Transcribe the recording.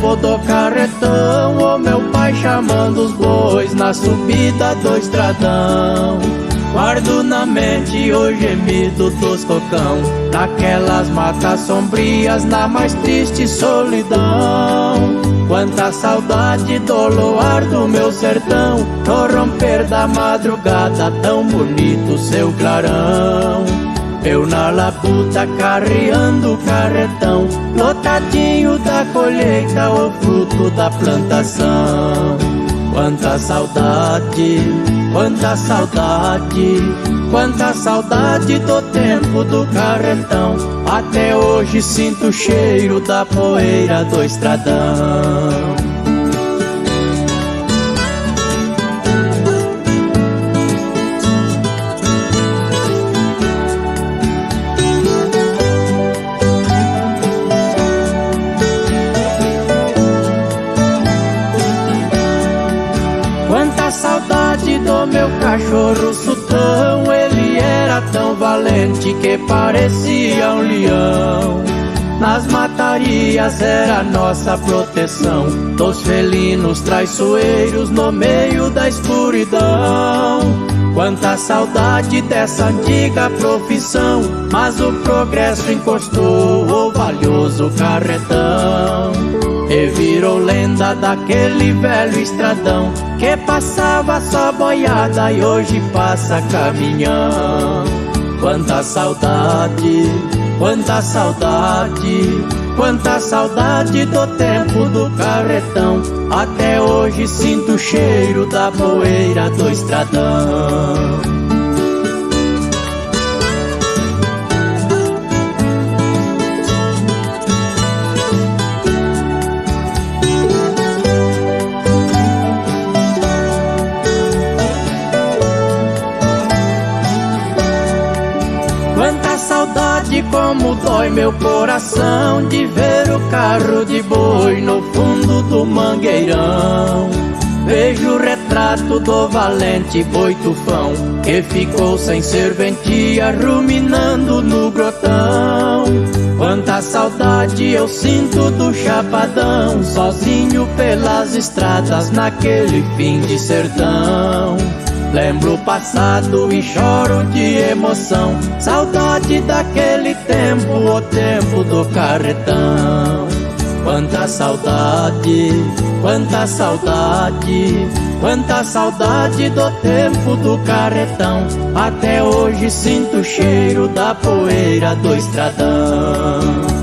tempo do carretão, o meu pai chamando os bois na subida do estradão. Guardo na mente o gemido dos cocão, daquelas matas sombrias na mais triste solidão. Quanta saudade do luar do meu sertão, no romper da madrugada, tão bonito seu clarão. Eu na labuta carreando o carretão, lotadinho da colheita, o fruto da plantação. Quanta saudade, quanta saudade, quanta saudade do tempo do carretão. Até hoje sinto o cheiro da poeira do estradão. Quanta saudade do meu cachorro sultão, ele era tão valente que parecia um leão. Nas matarias era nossa proteção, dos felinos traiçoeiros no meio da escuridão. Quanta saudade dessa antiga profissão, mas o progresso encostou o valioso carretão e virou lenda daquele velho estradão que passava só boiada e hoje passa caminhão. Quanta saudade, quanta saudade, quanta saudade do tempo do carretão. Até hoje sinto o cheiro da poeira do estradão. Quanta saudade, como dói meu coração, de ver o carro de boi no fundo do mangueirão. Vejo o retrato do valente boi tufão, que ficou sem serventia ruminando no grotão. Quanta saudade eu sinto do chapadão, sozinho pelas estradas naquele fim de sertão. Lembro o passado e choro de emoção, saudade daquele tempo, o tempo do carretão. Quanta saudade, quanta saudade, quanta saudade do tempo do carretão. Até hoje sinto o cheiro da poeira do estradão.